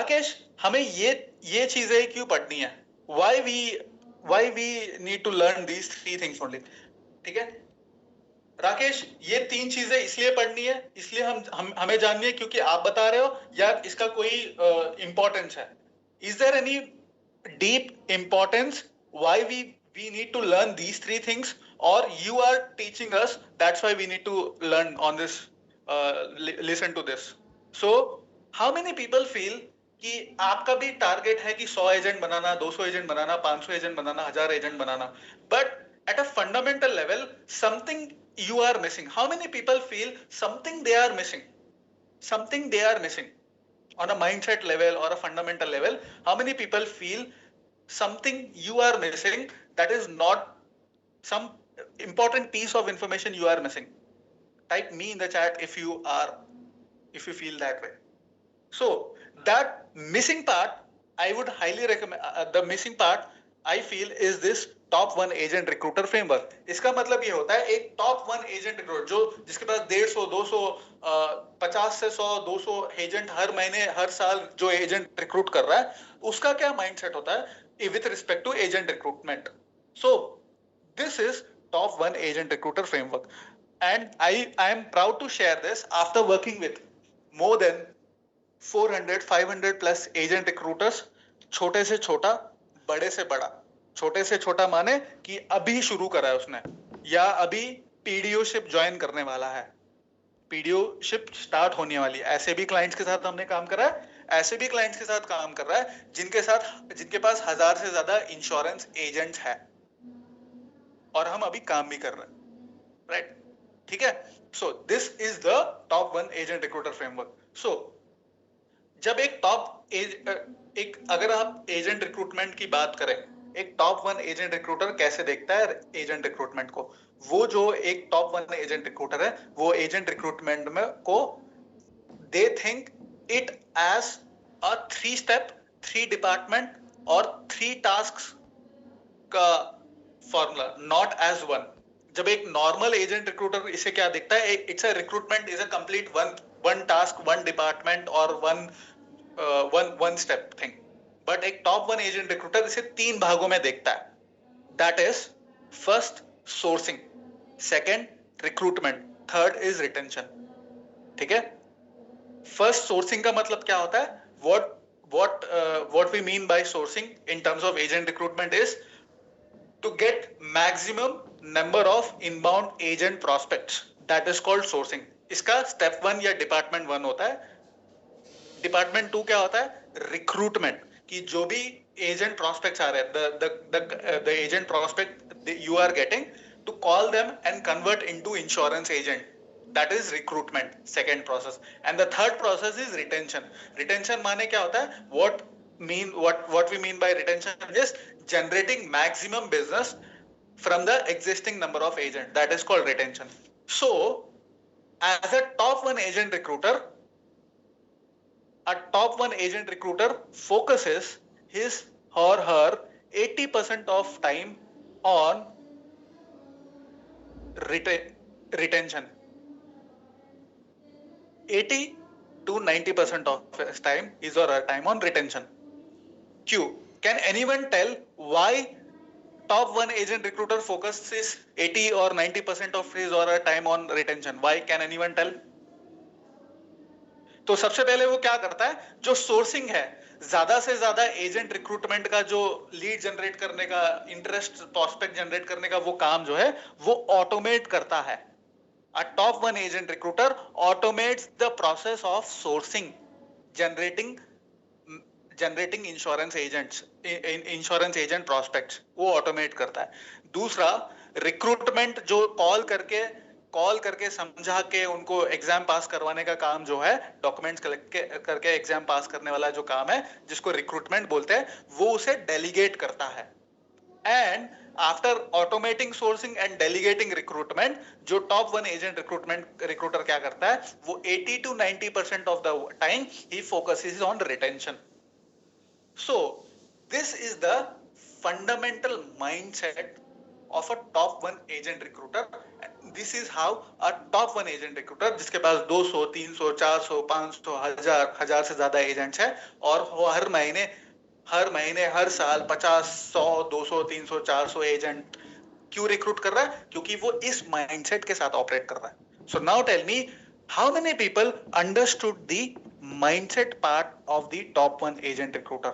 राकेश, हमें ये चीजें क्यों पढ़नी है? Why we need to learn these three things only? ठीक है राकेश, ये तीन चीजें इसलिए पढ़नी है, इसलिए हमें जाननी है क्योंकि आप बता रहे हो, या इसका कोई इंपॉर्टेंस है? Is there any deep importance why we need to learn these three things, or you are teaching us, that's why we need to learn on this, listen to this? So how many people feel कि आपका भी target है कि 100 agent banana, 200 agent banana, 500 agent banana, 1000 agent banana, but at a fundamental level something you are missing? How many people feel something they are missing? Something they are missing on a mindset level or a fundamental level. How many people feel something you are missing, that is not some important piece of information you are missing? Type me in the chat if you feel that way. So that missing part, I would highly recommend, the missing part I feel is this top 1 agent recruiter framework. इसका मतलब ये होता है एक top 1 agent recruiter जो जिसके पास 150 200 50 से 100 200 agent हर महीने हर साल जो एजेंट रिक्रूट कर रहा है, उसका क्या माइंडसेट होता है with respect to agent recruitment. So this is top 1 agent recruiter framework, and I am proud to share this after working with more than 400 500 plus agent recruiters. छोटे से छोटा, बड़े से बड़ा. छोटे से छोटा माने कि अभी शुरू करा है उसने, या अभी पीडीओशिप ज्वाइन करने वाला है, पीडीओशिप स्टार्ट होने वाली है. ऐसे भी क्लाइंट्स के साथ हमने काम करा है, ऐसे भी क्लाइंट्स के साथ काम कर रहा है जिनके पास 1000 से ज्यादा इंश्योरेंस एजेंट्स है, और हम अभी काम भी कर रहे हैं. राइट, ठीक है. So this is the top 1 agent recruiter framework. So जब अगर आप एजेंट रिक्रूटमेंट की बात करें, एक टॉप 1 एजेंट रिक्रूटर कैसे देखता है एजेंट रिक्रूटमेंट को? वो जो एक टॉप 1 एजेंट रिक्रूटर है, वो एजेंट रिक्रूटमेंट में को they think it as a 3 step 3 department और 3 टास्क्स का फॉर्मूला, नॉट एज वन. जब एक नॉर्मल एजेंट रिक्रूटर इसे क्या देखता है, it's a recruitment is a complete one task, one department और वन स्टेप थिंग. बट एक टॉप 1 एजेंट रिक्रूटर इसे 3 भागों में देखता है. That is first sourcing, second recruitment, third is retention. ठीक है. फर्स्ट सोर्सिंग का मतलब क्या होता है? what we mean by sourcing in terms of agent recruitment is to get maximum number of inbound agent prospects. That is called sourcing. इसका step 1 या department 1 होता है. डिपार्टमेंट 2 क्या होता है? रिक्रूटमेंट. कि जो भी एजेंट प्रोस्पेक्ट्स आ रहे हैं, the agent prospect you are getting, to call them and convert into insurance agent. That is recruitment, second process. And the third process is retention. Retention माने क्या होता है? What we mean by retention is generating maximum business from the existing number of agents. That is called retention. So as a top 1 agent recruiter, a top 1 agent recruiter focuses his or her 80% of time on retention. 80 to 90% of his time is or her time on retention. Q. Can anyone tell why top 1 agent recruiter focuses 80 or 90% of his or her time on retention? Why? Can anyone tell? तो सबसे पहले वो क्या करता है, जो sourcing है, ज्यादा से ज्यादा एजेंट रिक्रूटमेंट का जो लीड जनरेट करने का, इंटरेस्ट प्रोस्पेक्ट जनरेट करने का वो काम जो है वो ऑटोमेट करता है. A top 1 agent recruiter automates the process of sourcing, generating insurance agent prospects. वो ऑटोमेट करता है. दूसरा, रिक्रूटमेंट जो कॉल करके समझा के उनको एग्जाम पास करवाने का काम जो है, डॉक्यूमेंट्स कलेक्ट करके एग्जाम पास करने वाला जो काम है, जिसको रिक्रूटमेंट बोलते हैं, वो उसे डेलीगेट करता है. And after automating sourcing and delegating recruitment, जो टॉप 1 एजेंट रिक्रूटर क्या करता है, वो 80 to 90% of the time he focuses on retention. So this is the fundamental mindset of a top 1 agent recruiter. This is how a top 1 agent recruiter, जिसके पास 200, 300, 400, 500, 1000 से ज्यादा agents हैं और वो हर महीने हर साल 50, 100, 200, 300, 400 एजेंट क्यों रिक्रूट कर रहा है? क्योंकि वो इस माइंडसेट के साथ ऑपरेट कर रहा है. So now tell me, how many people understood the mindset part of the top 1 agent recruiter?